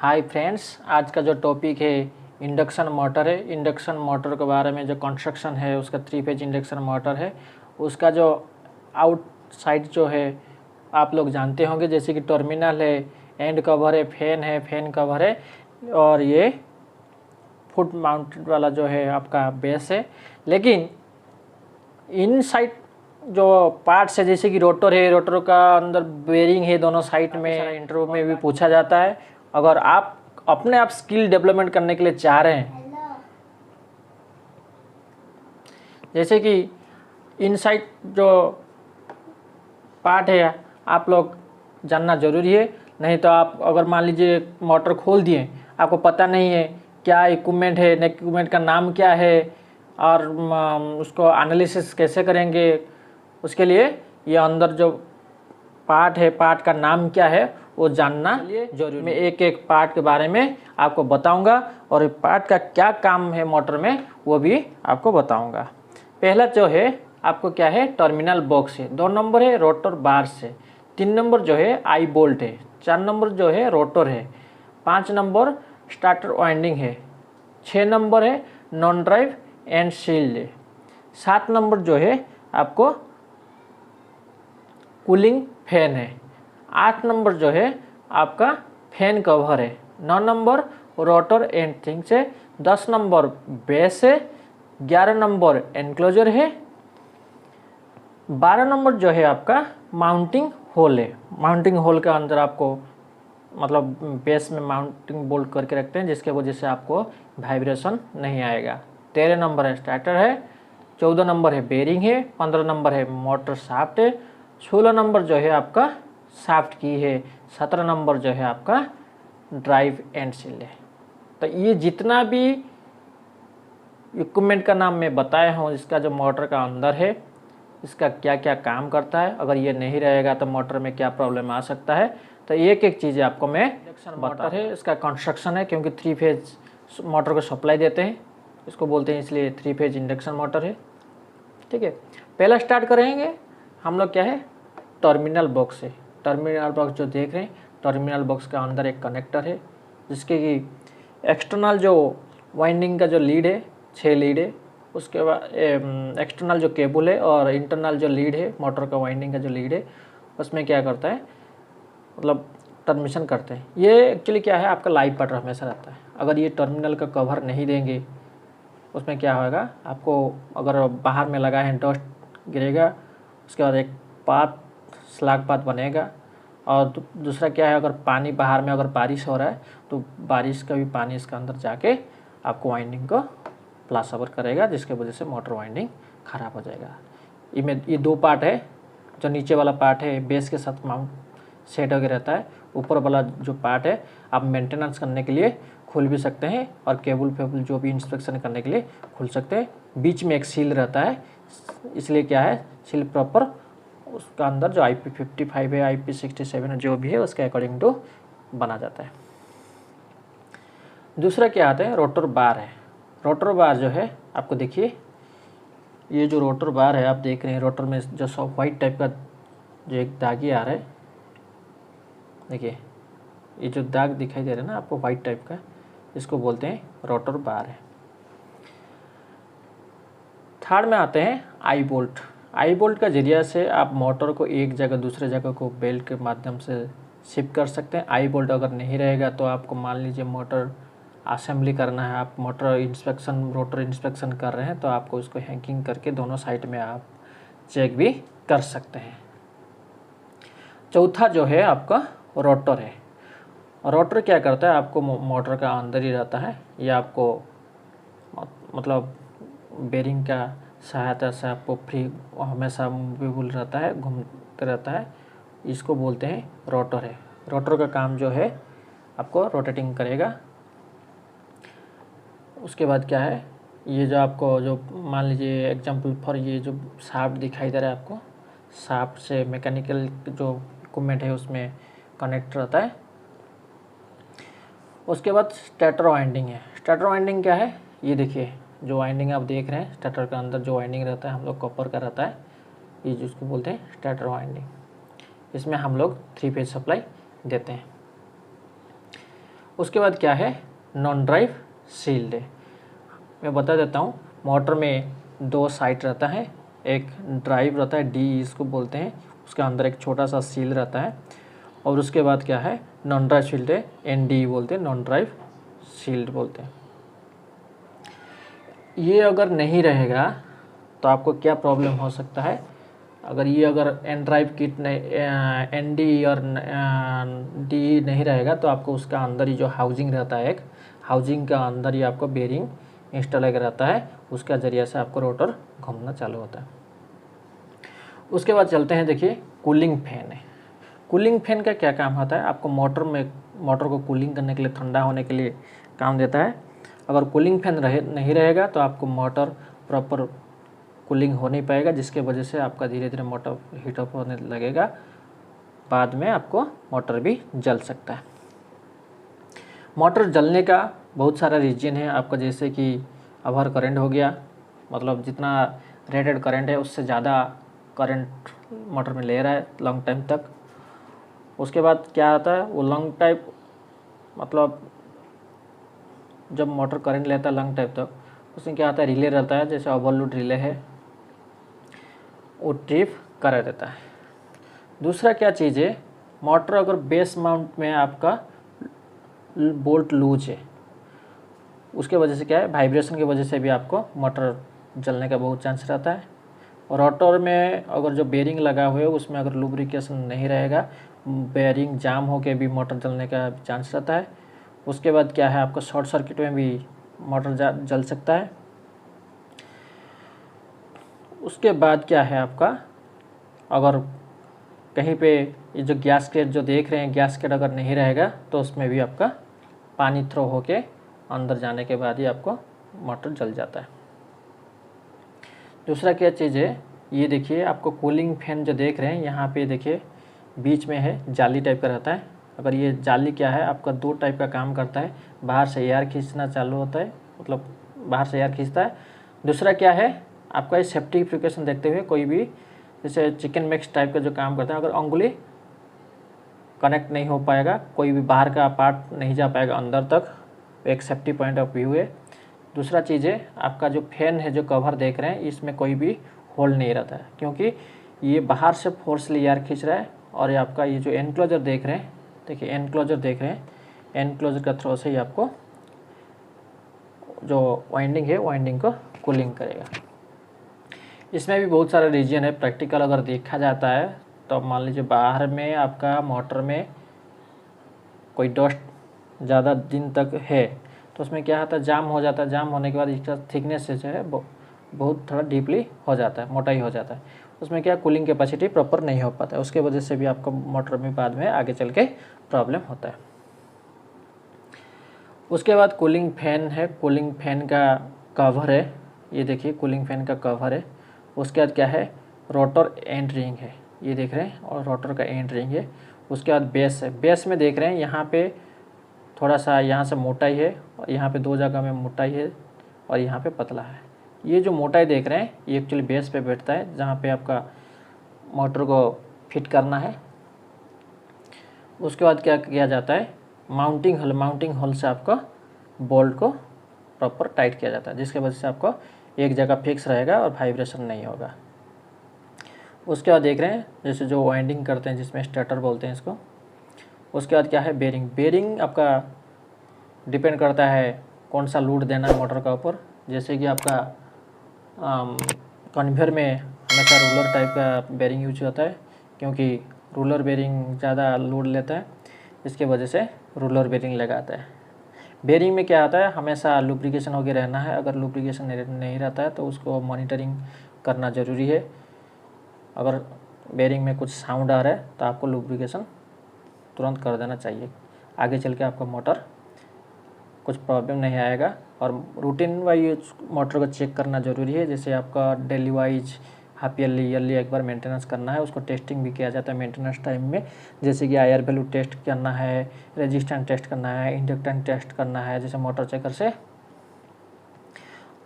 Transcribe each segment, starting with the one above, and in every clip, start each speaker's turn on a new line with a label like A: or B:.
A: Hi friends, आज का जो टॉपिक है इंडक्शन मोटर है। इंडक्शन मोटर के बारे में जो कंस्ट्रक्शन है उसका 3 फेज इंडक्शन मोटर है। उसका जो आउटसाइड जो है आप लोग जानते होंगे, जैसे कि टर्मिनल है, एंड कवर है, फैन कवर है और ये फुट माउंटेड वाला जो है आपका बेस है। लेकिन इन साइड जो पार्ट्स है, जैसे कि रोटर है, रोटर का अंदर बेरिंग है दोनों साइड में, इंटरव्यू में भी पूछा जाता है। अगर आप अपने आप स्किल डेवलपमेंट करने के लिए चाह रहे हैं, जैसे कि इनसाइड जो पार्ट है आप लोग जानना जरूरी है। नहीं तो आप अगर मान लीजिए मोटर खोल दिए, आपको पता नहीं है क्या इक्विपमेंट है, इक्विपमेंट का नाम क्या है और उसको एनालिसिस कैसे करेंगे, उसके लिए ये अंदर जो पार्ट है, पार्ट का नाम क्या है वो जानना जरूरी। मैं एक एक पार्ट के बारे में आपको बताऊंगा और पार्ट का क्या काम है मोटर में वो भी आपको बताऊंगा। पहला जो है आपको क्या है, टर्मिनल बॉक्स है। 2 नंबर है रोटर बार्स है। 3 नंबर जो है आई बोल्ट है। 4 नंबर जो है रोटर है। 5 नंबर स्टार्टर वाइंडिंग है। 6 नंबर है नॉन ड्राइव एंड शील्ड है। 7 नंबर जो है आपको कूलिंग फैन है। 8 नंबर जो है आपका फैन कवर है। 9 नंबर रोटर एंड थिंग्स है। 10 नंबर बेस है। 11 नंबर एनक्लोजर है। 12 नंबर जो है आपका माउंटिंग होल है। माउंटिंग होल के अंदर आपको मतलब बेस में माउंटिंग बोल्ट करके रखते हैं, जिसके वजह से आपको वाइब्रेशन नहीं आएगा। 13 नंबर है स्टार्टर है। 14 नंबर है बेरिंग है। 15 नंबर है मोटर शाफ्ट है। 16 नंबर जो है आपका शाफ्ट की है। 17 नंबर जो है आपका ड्राइव एंड शील्ड है। तो ये जितना भी इक्विपमेंट का नाम मैं बताया हूँ, इसका जो मोटर का अंदर है, इसका क्या क्या काम करता है, अगर ये नहीं रहेगा तो मोटर में क्या प्रॉब्लम आ सकता है, तो एक एक चीज़ आपको मैं इंडक्शन मोटर है, इसका कंस्ट्रक्शन है, क्योंकि 3 फेज मोटर को सप्लाई देते हैं, इसको बोलते हैं, इसलिए 3 फेज इंडक्शन मोटर है। ठीक है, पहला स्टार्ट करेंगे हम लोग क्या है, टर्मिनल बॉक्स है। टर्मिनल बॉक्स जो देख रहे हैं, टर्मिनल बॉक्स का अंदर एक कनेक्टर है, जिसके कि एक्सटर्नल जो वाइंडिंग का जो लीड है, 6 लीड है। उसके बाद एक्सटर्नल जो केबल है और इंटरनल जो लीड है, मोटर का वाइंडिंग का जो लीड है, उसमें क्या करता है, मतलब ट्रांसमिशन करते हैं। ये एक्चुअली क्या है, आपका लाइव पार्ट हमेशा रहता है। अगर ये टर्मिनल का कवर नहीं देंगे, उसमें क्या होगा, आपको अगर बाहर में लगा है डस्ट गिरेगा, उसके बाद एक पात स्लाग पात बनेगा। और दूसरा क्या है, अगर पानी बाहर में अगर बारिश हो रहा है तो बारिश का भी पानी इसके अंदर जाके आपको वाइंडिंग को प्लास ओवर करेगा, जिसके वजह से मोटर वाइंडिंग ख़राब हो जाएगा। ये 2 पार्ट है। जो नीचे वाला पार्ट है बेस के साथ माउंट सेट होकर रहता है। ऊपर वाला जो पार्ट है आप मेंटेनेंस करने के लिए खुल भी सकते हैं और केबल फेबल जो भी इंस्पेक्शन करने के लिए खुल सकते हैं। बीच में एक सील रहता है, इसलिए क्या है, सील प्रॉपर उसका अंदर जो IP55 है, IP67 है, जो भी है उसके अकॉर्डिंग टू बना जाता है। दूसरा क्या आता है, रोटर बार है। रोटर बार जो है आपको देखिए, ये जो रोटर बार है आप देख रहे हैं, रोटर में जो सॉफ्ट वाइट टाइप का जो एक दागी आ रहा है, देखिए ये जो दाग दिखाई दे रहा है ना आपको वाइट टाइप का, इसको बोलते हैं रोटर बार है। थर्ड में आते हैं आई बोल्ट। आई बोल्ट का जरिया से आप मोटर को एक जगह दूसरे जगह को बेल्ट के माध्यम से शिफ्ट कर सकते हैं। आई बोल्ट अगर नहीं रहेगा तो आपको मान लीजिए मोटर असेंबली करना है, आप मोटर इंस्पेक्शन, रोटर इंस्पेक्शन कर रहे हैं, तो आपको इसको हैंगिंग करके दोनों साइड में आप चेक भी कर सकते हैं। चौथा जो है आपका रोटर है। रोटर क्या करता है, आपको मोटर का अंदर ही रहता है, ये आपको मतलब बेरिंग का सहायता से आपको फ्री हमेशा मूवेबल रहता है, घूमते रहता है, इसको बोलते हैं रोटर है। रोटर का काम जो है आपको रोटेटिंग करेगा। उसके बाद क्या है, ये जो आपको जो मान लीजिए एग्जांपल फॉर ये जो शाफ्ट दिखाई दे रहा है आपको, शाफ्ट से मैकेनिकल जो इक्विपमेंट है उसमें कनेक्ट रहता है। उसके बाद स्टार्टर वाइंडिंग है। स्टार्टर वाइंडिंग क्या है, ये देखिए जो वाइंडिंग आप देख रहे हैं, स्टार्टर के अंदर जो वाइंडिंग रहता है हम लोग कॉपर का रहता है, ये जिसको बोलते हैं स्टार्टर वाइंडिंग। इसमें हम लोग 3 फेज सप्लाई देते हैं। उसके बाद क्या है, नॉन ड्राइव सील्ड है। मैं बता देता हूँ, मोटर में 2 साइड रहता है, एक ड्राइव रहता है, डी इसको बोलते हैं, उसके अंदर एक छोटा सा सील रहता है, और उसके बाद क्या है, नॉन ड्राइव सील्ड है, ND बोलते हैं, नॉन ड्राइव सील्ड बोलते हैं। ये अगर नहीं रहेगा तो आपको क्या प्रॉब्लम हो सकता है, अगर एन ड्राइव किट नहीं, ND और D नहीं रहेगा तो आपको उसका अंदर ही जो हाउसिंग रहता है, एक हाउसिंग का अंदर ही आपको बेरिंग इंस्टॉल रहता है, उसका ज़रिए से आपको रोटर घूमना चालू होता है। उसके बाद चलते हैं, देखिए कूलिंग फैन है। कूलिंग फैन का क्या काम होता है, आपको मोटर को कूलिंग करने के लिए, ठंडा होने के लिए काम देता है। अगर कूलिंग फैन नहीं रहेगा तो आपको मोटर प्रॉपर कूलिंग हो नहीं पाएगा, जिसके वजह से आपका धीरे धीरे मोटर हीटअप होने लगेगा, बाद में आपको मोटर भी जल सकता है। मोटर जलने का बहुत सारा रीजन है आपका, जैसे कि ओवर करंट हो गया, मतलब जितना रेटेड करंट है उससे ज़्यादा करंट मोटर में ले रहा है लॉन्ग टाइम तक। उसके बाद क्या आता है, वो लॉन्ग टाइम मतलब जब मोटर करंट लेता है लॉन्ग टाइम तक, उसमें क्या आता है, रिले रहता है, जैसे ओवरलोड रिले है, वो ट्रिप करा देता है। दूसरा क्या चीज़ है, मोटर अगर बेस माउंट में आपका बोल्ट लूज है, उसके वजह से क्या है, वाइब्रेशन की वजह से भी आपको मोटर जलने का बहुत चांस रहता है। और रोटर में अगर जो बेरिंग लगा हुआ है उसमें अगर लुब्रिकेशन नहीं रहेगा, बेरिंग जाम होकर भी मोटर जलने का चांस रहता है। उसके बाद क्या है, आपको शॉर्ट सर्किट में भी मोटर जल सकता है। उसके बाद क्या है आपका, अगर कहीं पे ये जो गैसकेट जो देख रहे हैं, गैसकेट अगर नहीं रहेगा तो उसमें भी आपका पानी थ्रो होके अंदर जाने के बाद ही आपको मोटर जल जाता है। दूसरा क्या चीज़ है, ये देखिए आपको कूलिंग फैन जो देख रहे हैं, यहाँ पे देखिए बीच में है जाली टाइप का रहता है। अगर ये जाली क्या है, आपका 2 टाइप का काम करता है, बाहर से एयर खींचना चालू होता है, मतलब बाहर से एयर खींचता है। दूसरा क्या है, आपका ये सेफ्टी प्रिकॉशन देखते हुए कोई भी जैसे चिकन मिक्स टाइप का जो काम करता है, अगर उंगली कनेक्ट नहीं हो पाएगा, कोई भी बाहर का पार्ट नहीं जा पाएगा अंदर तक, एक सेफ्टी पॉइंट ऑफ व्यू है। दूसरा चीज़ है, आपका जो फैन है, जो कवर देख रहे हैं, इसमें कोई भी होल नहीं रहता है, क्योंकि ये बाहर से फोर्सली एयर खींच रहा है। और ये आपका ये जो एनक्लोजर देख रहे हैं, देखिए एनक्लोजर देख रहे हैं, एनक्लोजर का थ्रो से ही आपको जो वाइंडिंग है, वाइंडिंग को कूलिंग करेगा। इसमें भी बहुत सारे रीजन है। प्रैक्टिकल अगर देखा जाता है तो मान लीजिए बाहर में आपका मोटर में कोई डस्ट ज़्यादा दिन तक है तो उसमें क्या होता है, जाम हो जाता है। जाम होने के बाद इसका थिकनेस जो है बहुत थोड़ा डीपली हो जाता है, मोटा ही हो जाता है। उसमें क्या कूलिंग कैपेसिटी प्रॉपर नहीं हो पाता है, उसके वजह से भी आपको मोटर में बाद में आगे चल के प्रॉब्लम होता है। उसके बाद कूलिंग फैन है, कूलिंग फैन का कवर है, ये देखिए कूलिंग फैन का कवर है। उसके बाद क्या है, रोटर एंड रिंग है, ये देख रहे हैं, और रोटर का एंड रिंग है। उसके बाद बेस है, बेस में देख रहे हैं यहाँ पे थोड़ा सा यहाँ से मोटाई है, और यहाँ पे 2 जगह में मोटाई है, और यहाँ पे पतला है। ये जो मोटाई देख रहे हैं ये एक्चुअली बेस पे बैठता है, जहाँ पे आपका मोटर को फिट करना है। उसके बाद क्या किया जाता है, माउंटिंग होल से आपका बोल्ट को प्रॉपर टाइट किया जाता है, जिसके वजह से आपको एक जगह फिक्स रहेगा और वाइब्रेशन नहीं होगा। उसके बाद देख रहे हैं जैसे जो वाइंडिंग करते हैं, जिसमें स्टार्टर बोलते हैं इसको। उसके बाद क्या है, बेरिंग आपका डिपेंड करता है कौन सा लोड देना है मोटर का ऊपर। जैसे कि आपका कन्वेयर में हमेशा रूलर टाइप का बेरिंग यूज होता है, क्योंकि रूलर बेरिंग ज़्यादा लोड लेता है, इसके वजह से रूलर बेरिंग लगाता है। बेरिंग में क्या आता है, हमेशा लुब्रिकेशन होकर रहना है। अगर लुब्रिकेशन नहीं रहता है तो उसको मॉनिटरिंग करना ज़रूरी है। अगर बेरिंग में कुछ साउंड आ रहा है तो आपको लुब्रिकेशन तुरंत कर देना चाहिए, आगे चल के आपका मोटर कुछ प्रॉब्लम नहीं आएगा। और रूटीन वाइज मोटर को चेक करना ज़रूरी है, जैसे आपका डेली वाइज हाफ ईयरली एक बार मेंटेनेंस करना है। उसको टेस्टिंग भी किया जाता है मेंटेनेंस टाइम में, जैसे कि आईआर वैल्यू टेस्ट करना है, रेजिस्टेंस टेस्ट करना है, इंडक्टेंस टेस्ट करना है, जैसे मोटर चेकर से।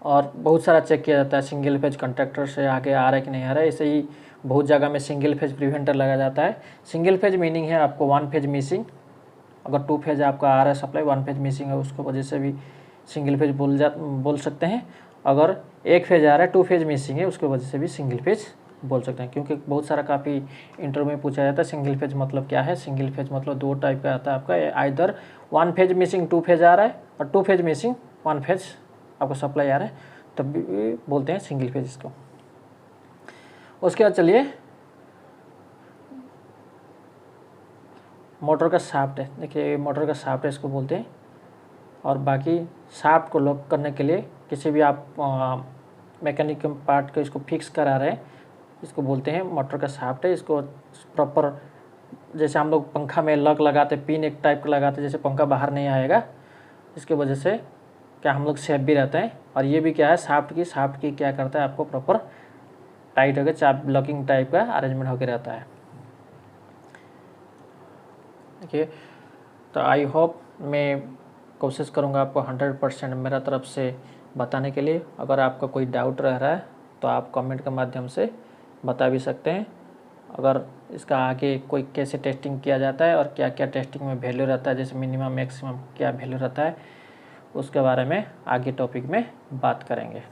A: और बहुत सारा चेक किया जाता है, सिंगल फेज कंट्रैक्टर से आगे आ रहा है कि नहीं आ रहा है। ऐसे ही बहुत जगह में सिंगल फेज प्रिवेंटर लगा जाता है। सिंगल फेज मीनिंग है आपको 1 फेज मिसिंग, अगर 2 फेज आपका आ रहा है सप्लाई, 1 फेज मिसिंग है, उसको वजह से भी सिंगल फेज बोल सकते हैं। अगर 1 फेज आ रहा है 2 फेज मिसिंग है, उसकी वजह से भी सिंगल फेज बोल सकते हैं। क्योंकि बहुत सारा काफ़ी इंटरव्यू में पूछा जाता है सिंगल फेज मतलब क्या है। सिंगल फेज मतलब 2 टाइप का आता है आपका, आइदर 1 फेज मिसिंग 2 फेज आ रहा है और 2 फेज मिसिंग 1 फेज आपको सप्लाई आ रहा है, तब भी बोलते हैं सिंगल फेज इसको। उसके बाद चलिए मोटर का शाफ्ट है। देखिए मोटर का शाफ्ट है, इसको बोलते हैं। और बाकी शाफ्ट को लॉक करने के लिए किसी भी आप मैकेनिक पार्ट को इसको फिक्स करा रहे हैं, इसको बोलते हैं मोटर का शाफ्ट है। इसको प्रॉपर, जैसे हम लोग पंखा में लॉक लगाते, पिन एक टाइप का लगाते, जैसे पंखा बाहर नहीं आएगा, इसके वजह से क्या हम लोग सेफ भी रहते हैं। और ये भी क्या है, शाफ्ट की क्या करता है, आपको प्रॉपर टाइट होकर चाप लॉकिंग टाइप का अरेंजमेंट होकर रहता है। देखिए, तो आई होप मैं कोशिश करूँगा आपको 100% मेरा तरफ से बताने के लिए। अगर आपका कोई डाउट रह रहा है तो आप कमेंट के माध्यम से बता भी सकते हैं। अगर इसका आगे कोई कैसे टेस्टिंग किया जाता है और क्या क्या टेस्टिंग में वैल्यू रहता है, जैसे मिनिमम मैक्सिमम क्या वैल्यू रहता है, उसके बारे में आगे टॉपिक में बात करेंगे।